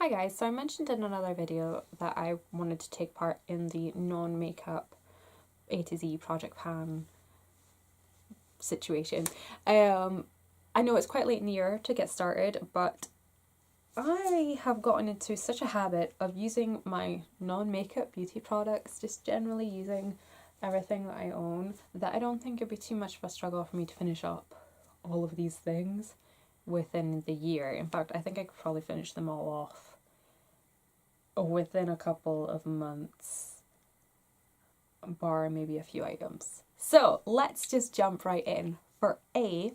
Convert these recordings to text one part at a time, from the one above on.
Hi guys, so I mentioned in another video that I wanted to take part in the non-makeup A to Z Project Pan situation. I know it's quite late in the year to get started, but I have gotten into such a habit of using my non-makeup beauty products, just generally using everything that I own, that I don't think it'd be too much of a struggle for me to finish up all of these things within the year. In fact, I think I could probably finish them all off within a couple of months, bar maybe a few items. So let's just jump right in. For A,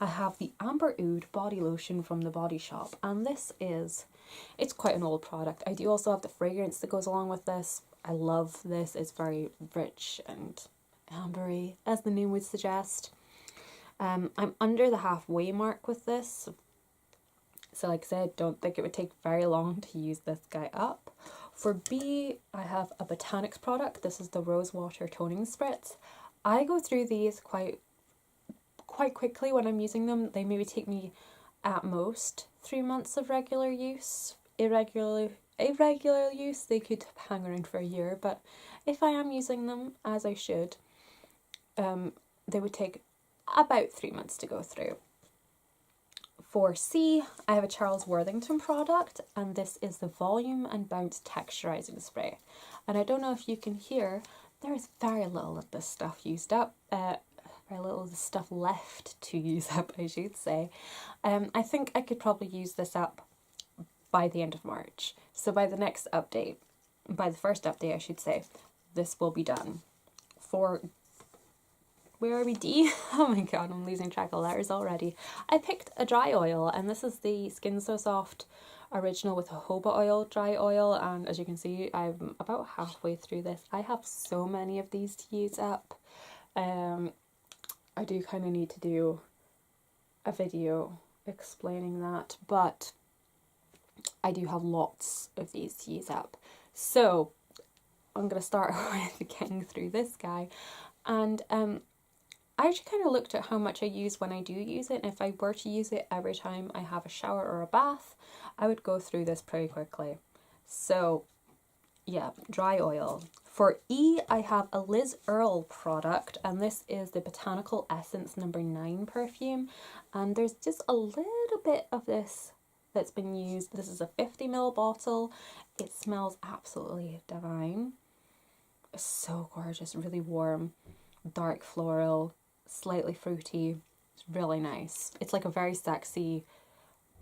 I have the Amber Oud body lotion from The Body Shop, and it's quite an old product. I do also have the fragrance that goes along with this. I love this. It's very rich and ambery, as the name would suggest. I'm under the halfway mark with this, so like I said, don't think it would take very long to use this guy up. For B, I have a Botanics product. This is the Rose Water Toning Spritz. I go through these quite quickly when I'm using them. They maybe take me at most 3 months of regular use. Irregular use, they could hang around for a year, but if I am using them as I should, they would take about 3 months to go through. For C, I have a Charles Worthington product, and this is the Volume and Bounce Texturizing Spray. And I don't know if you can hear, there's very little of this stuff used up, very little of the stuff left to use up, I should say. I think I could probably use this up by the end of March. So by the first update I should say, this will be done. For where are we, D? Oh my god, I'm losing track of letters already. I picked a dry oil, and this is the Skin So Soft original with jojoba oil dry oil, and as you can see, I'm about halfway through this. I have so many of these to use up. I do kind of need to do a video explaining that, but I do have lots of these to use up. So I'm going to start with getting through this guy, and I actually kind of looked at how much I use when I do use it, and if I were to use it every time I have a shower or a bath, I would go through this pretty quickly. So yeah, dry oil. For E, I have a Liz Earle product, and this is the Botanical Essence No. 9 perfume, and there's just a little bit of this that's been used. This is a 50ml bottle. It smells absolutely divine. It's so gorgeous, really warm, dark floral, slightly fruity. It's really nice. It's like a very sexy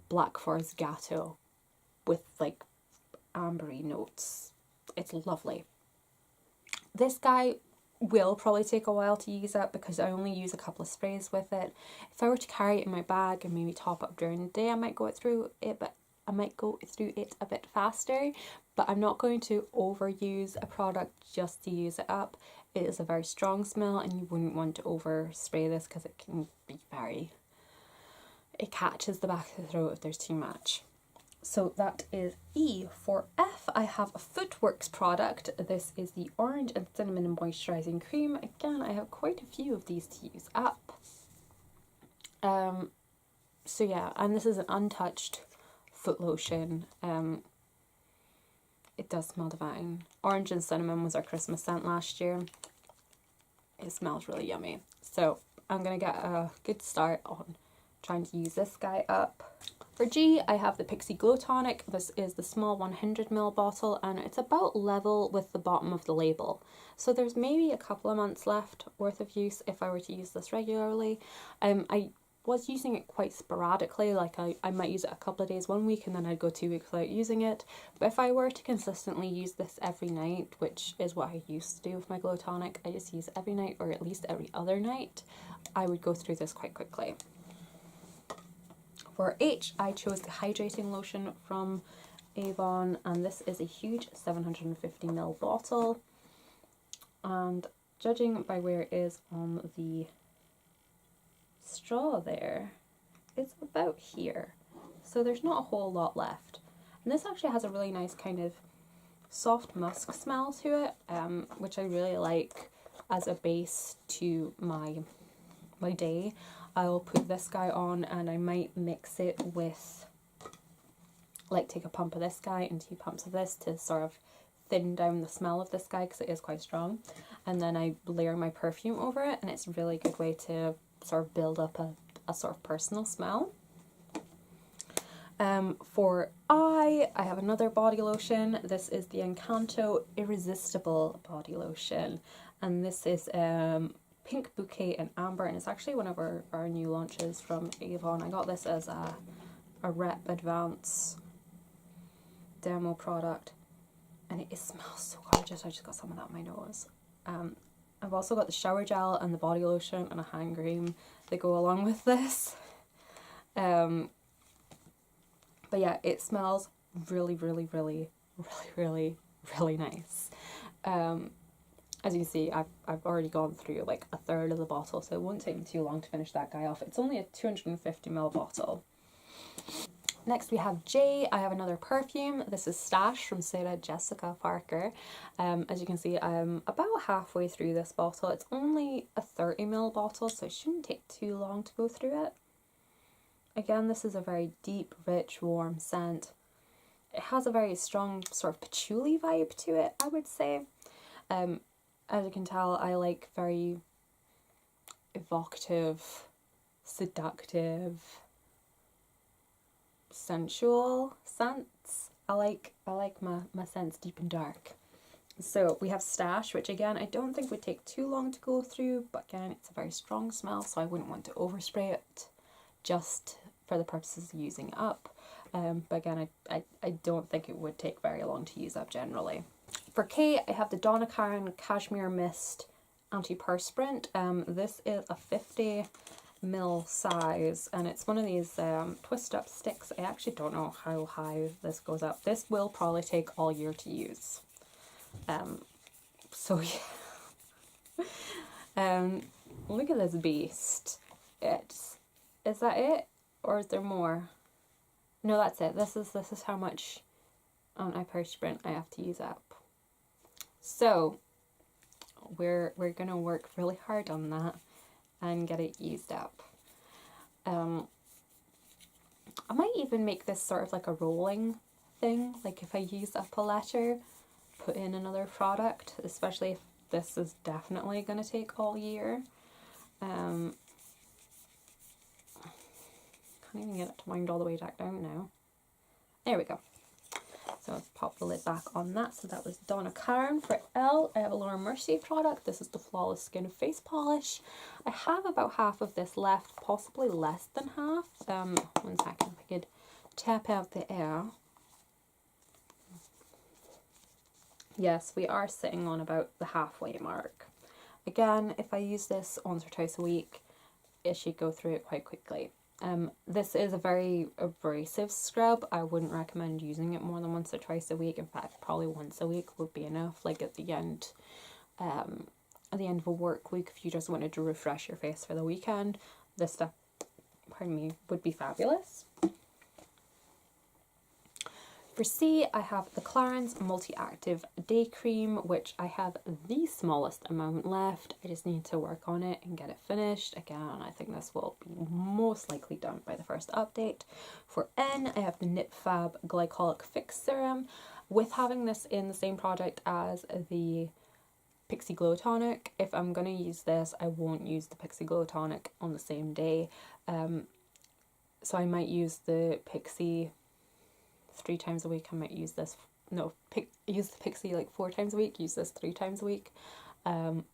Black Forest Gateau with like ambery notes. It's lovely. This guy will probably take a while to use up because I only use a couple of sprays with it. If I were to carry it in my bag and maybe top up during the day, I might go through it a bit faster, but I'm not going to overuse a product just to use it up. It is a very strong smell, and you wouldn't want to overspray this because it can be it catches the back of the throat if there's too much. So that is E. For F, I have a Footworks product. This is the Orange and Cinnamon Moisturising Cream. Again, I have quite a few of these to use up. So yeah, and this is an untouched foot lotion. It does smell divine. Orange and cinnamon was our Christmas scent last year. It smells really yummy. So I'm going to get a good start on trying to use this guy up. For G, I have the Pixi Glow Tonic. This is the small 100ml bottle, and it's about level with the bottom of the label. So there's maybe a couple of months left worth of use if I were to use this regularly. I was using it quite sporadically, like I might use it a couple of days one week and then I'd go 2 weeks without using it. But if I were to consistently use this every night, which is what I used to do with my Glow Tonic, I just use it every night or at least every other night, I would go through this quite quickly. For H, I chose the Hydrating Lotion from Avon, and this is a huge 750ml bottle, and judging by where it is on the straw there, it's about here, so there's not a whole lot left. And this actually has a really nice kind of soft musk smell to it, which I really like as a base to my day. I'll put this guy on and I might mix it with like take a pump of this guy and 2 pumps of this to sort of thin down the smell of this guy because it is quite strong, and then I layer my perfume over it, and it's a really good way to sort of build up a sort of personal smell. For I have another body lotion. This is the Encanto Irresistible body lotion, and this is Pink Bouquet and Amber, and it's actually one of our new launches from Avon. I got this as a Rep Advance demo product, and it smells so gorgeous. I just got some of that on my nose. I've also got the shower gel and the body lotion and a hand cream that go along with this. But yeah, it smells really, really, really, really, really, really nice. As you can see, I've already gone through like a third of the bottle, so it won't take me too long to finish that guy off. It's only a 250ml bottle. Next we have J. I have another perfume. This is Stash from Sarah Jessica Parker. As you can see, I'm about halfway through this bottle. It's only a 30ml bottle, so it shouldn't take too long to go through it. Again, this is a very deep, rich, warm scent. It has a very strong sort of patchouli vibe to it, I would say. As you can tell, I like very evocative, seductive, sensual scents. I like my scents deep and dark. So we have Stash, which again I don't think would take too long to go through, but again it's a very strong smell, so I wouldn't want to overspray it just for the purposes of using it up. But again, I don't think it would take very long to use up generally. For K, I have the Donna Karan Cashmere Mist Anti-Perspirant. This is a 50ml size, and it's one of these twist up sticks. I actually don't know how high this goes up. This will probably take all year to use. So yeah. Look at this beast. Is that it? Or is there more? No, that's it. This is how much antiperspirant I have to use up. So we're gonna work really hard on that and get it used up. I might even make this sort of like a rolling thing. Like if I use up a letter, put in another product, especially if this is definitely gonna take all year. Can't even get it to wind all the way back down now. There we go. So let's pop the lid back on that. So that was Donna Karan. For L, I have a Laura Mercier product. This is the Flawless Skin Face Polish. I have about half of this left, possibly less than half. 1 second, if I could tap out the air. Yes, we are sitting on about the halfway mark. Again, if I use this once or twice a week, it should go through it quite quickly. This is a very abrasive scrub. I wouldn't recommend using it more than once or twice a week. In fact, probably once a week would be enough. Like at the end of a work week, if you just wanted to refresh your face for the weekend, this stuff, pardon me, would be fabulous. For C, I have the Clarins Multi-Active Day Cream, which I have the smallest amount left. I just need to work on it and get it finished. Again, I think this will be most likely done by the first update. For N, I have the Nip Fab Glycolic Fix Serum. With having this in the same product as the Pixi Glow Tonic, if I'm going to use this, I won't use the Pixi Glow Tonic on the same day. So I might use the Pixi 3 times a week. I might use this, use the Pixi like 4 times a week, use this 3 times a week. But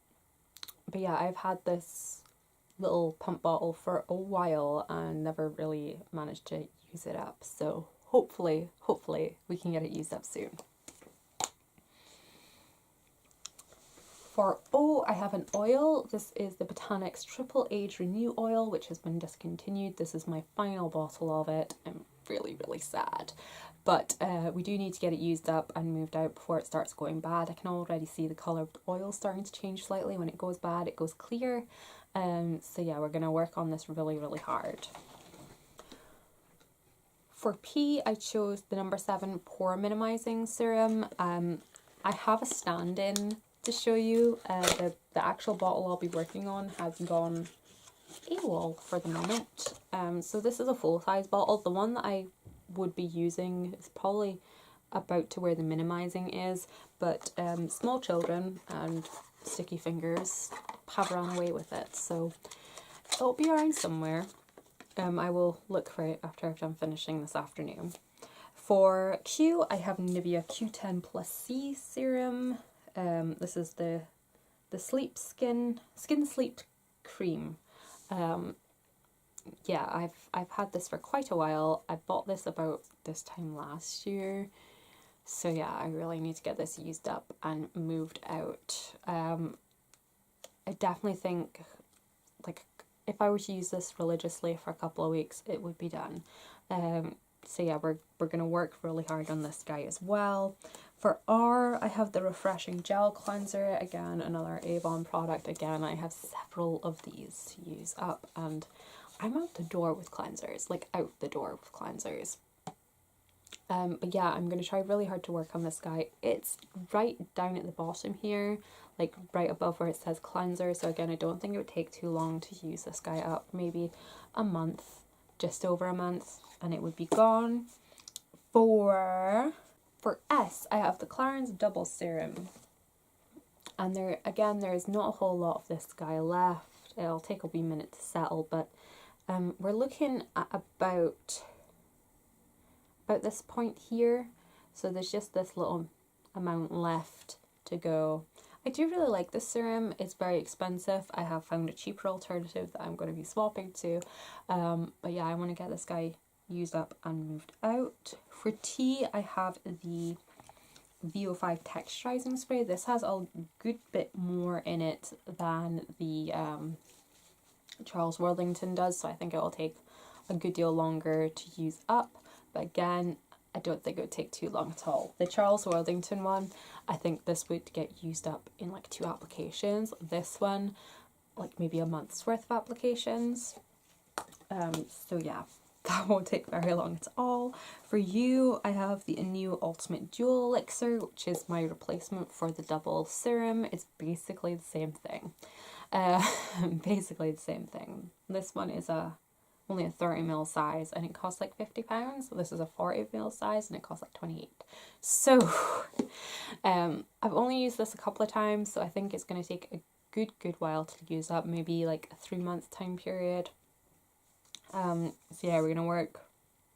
yeah, I've had this little pump bottle for a while and never really managed to use it up. So hopefully we can get it used up soon. For O, I have an oil. This is the Botanics Triple Age Renew Oil, which has been discontinued. This is my final bottle of it. I'm really sad. But we do need to get it used up and moved out before it starts going bad. I can already see the colour of the oil starting to change slightly. When it goes bad, it goes clear. So yeah, we're going to work on this really hard. For P, I chose the No. 7 Pore Minimizing Serum. I have a stand-in to show you. The actual bottle I'll be working on has gone AWOL for the moment. So this is a full-size bottle. The one that I would be using is probably about to where the minimizing is, but small children and sticky fingers have run away with it, so it'll be around somewhere. I will look for it after I've done finishing this afternoon. For Q, I have Nivea Q10 Plus C serum. This is the Sleep Skin Sleep Cream. Yeah, I've had this for quite a while. I bought this about this time last year. So yeah, I really need to get this used up and moved out. I definitely think, like, if I were to use this religiously for a couple of weeks, it would be done. So yeah, we're going to work really hard on this guy as well. For R, I have the Refreshing Gel Cleanser. Again, another Avon product. Again, I have several of these to use up, and I'm out the door with cleansers, like out the door with cleansers. But yeah, I'm going to try really hard to work on this guy. It's right down at the bottom here, like right above where it says cleanser. So again, I don't think it would take too long to use this guy up. Maybe a month, just over a month, and it would be gone. For S, I have the Clarins Double Serum. And there is not a whole lot of this guy left. It'll take a wee minute to settle, but we're looking at about this point here. So there's just this little amount left to go. I do really like this serum. It's very expensive. I have found a cheaper alternative that I'm going to be swapping to. But yeah, I want to get this guy used up and moved out. For T, I have the VO5 texturizing spray. This has a good bit more in it than the Charles Worthington does, so I think it will take a good deal longer to use up. But again, I don't think it would take too long at all. The Charles Worthington one, I think this would get used up in like 2 applications. This one, like maybe a month's worth of applications. So yeah, that won't take very long at all. For you, I have the Anew Ultimate Dual Elixir, which is my replacement for the double serum. It's basically the same thing. Basically the same thing. This one is only a 30ml size and it costs like £50. This is a 40ml size and it costs like 28. So I've only used this a couple of times, so I think it's going to take a good while to use up, maybe like a 3-month time period. So yeah, we're going to work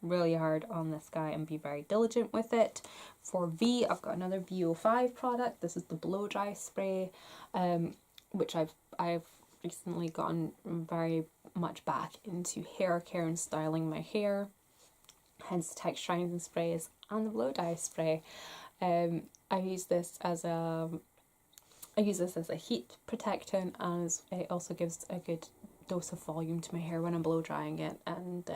really hard on this guy and be very diligent with it. For V, I've got another VO5 product. This is the blow dry spray, which I've recently gotten very much back into hair care and styling my hair, hence the texturizing sprays and the blow dry spray. I use this as a heat protectant, and it also gives a good dose of volume to my hair when I'm blow drying it. And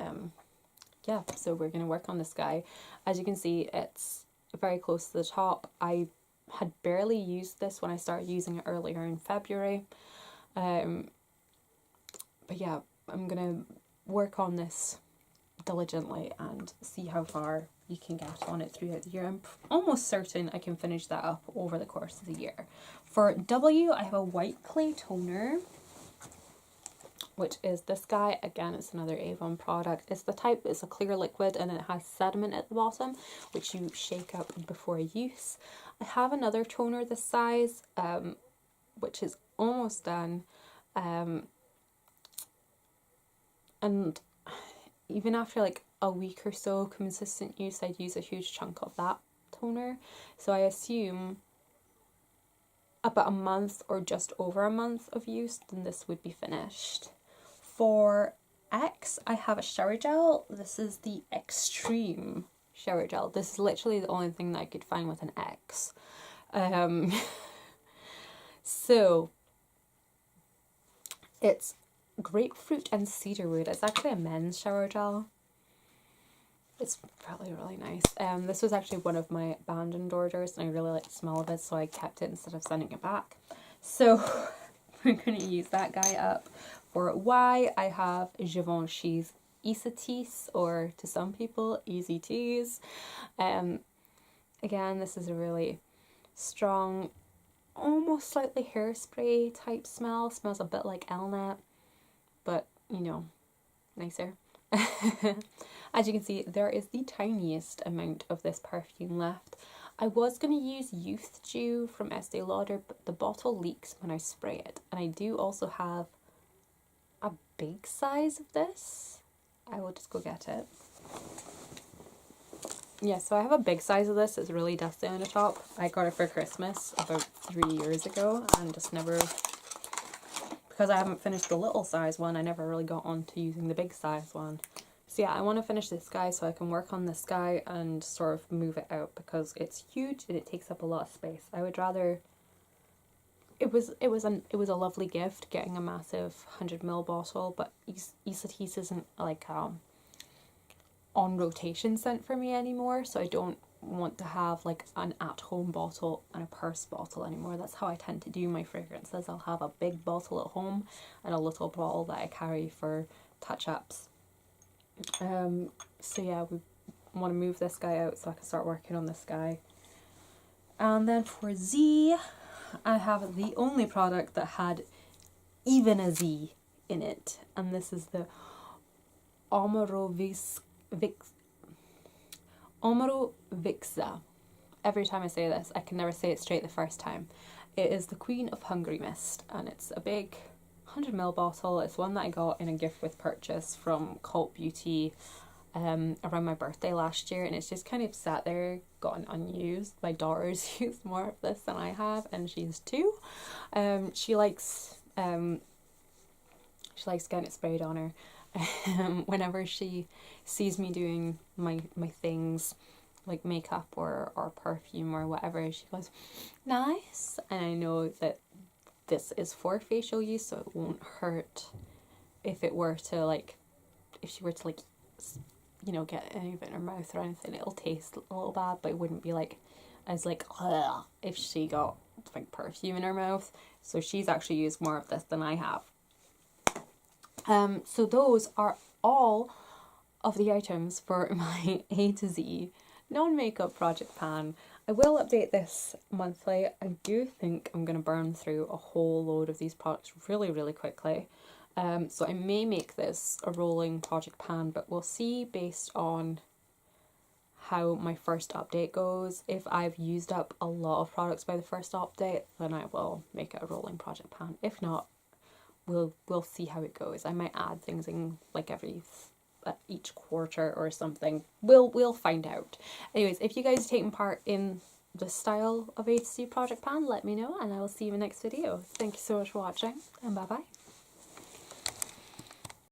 yeah, so we're going to work on this guy. As you can see, it's very close to the top. I had barely used this when I started using it earlier in February. But yeah, I'm going to work on this diligently and see how far you can get on it throughout the year. I'm almost certain I can finish that up over the course of the year. For W, I have a white clay toner, which is this guy. Again, it's another Avon product. It's a clear liquid and it has sediment at the bottom, which you shake up before use. I have another toner this size, which is almost done. And even after like a week or so consistent use, I'd use a huge chunk of that toner. So I assume about a month or just over a month of use, then this would be finished. For X, I have a shower gel. This is the Extreme shower gel. This is literally the only thing that I could find with an X. So it's grapefruit and cedarwood. It's actually a men's shower gel. It's really nice. This was actually one of my abandoned orders and I really like the smell of it, so I kept it instead of sending it back. So we're going to use that guy up. For Y, I have Givenchy's Easytease, or to some people, Easy Tease. Again, this is a really strong, almost slightly hairspray type smell. Smells a bit like Elnett, but you know, nicer. As you can see, there is the tiniest amount of this perfume left. I was going to use Youth Dew from Estee Lauder, but the bottle leaks when I spray it. And I do also have a big size of this. I will just go get it. Yeah, so I have a big size of this. It's really dusty on the top. I got it for Christmas about 3 years ago and just never, because I haven't finished the little size one, I never really got on to using the big size one. So yeah, I want to finish this guy so I can work on this guy and sort of move it out because it's huge and it takes up a lot of space. I would rather, it was a lovely gift getting a massive 100ml bottle, but Isatis isn't like on rotation scent for me anymore, so I don't want to have like an at-home bottle and a purse bottle anymore. That's how I tend to do my fragrances. I'll have a big bottle at home and a little bottle that I carry for touch-ups. So yeah, we want to move this guy out so I can start working on this guy. And then for Z, I have the only product that had even a Z in it, and this is the Amaro Vixa. Every time I say this, I can never say it straight the first time. It is the Queen of Hungry Mist, and it's a big 100ml bottle. It's one that I got in a gift with purchase from Cult Beauty around my birthday last year, and it's just kind of sat there, gotten unused. My daughter's used more of this than I have, and she's 2. She likes getting it sprayed on her. Whenever she sees me doing my things like makeup or perfume or whatever, she goes, nice. And I know that this is for facial use, so it won't hurt if she were to like, you know, get any of it in her mouth or anything. It'll taste a little bad, but it wouldn't be like as like ugh, if she got like perfume in her mouth. So she's actually used more of this than I have. So those are all of the items for my A to Z non-makeup project pan. I will update this monthly. I do think I'm going to burn through a whole load of these products really, really quickly. So I may make this a rolling project pan, but we'll see based on how my first update goes. If I've used up a lot of products by the first update, then I will make it a rolling project pan. If not, we'll see how it goes. I might add things in like each quarter or something. We'll find out. Anyways, if you guys are taking part in this style of A to Z project pan, let me know, and I will see you in the next video. Thank you so much for watching, and bye bye.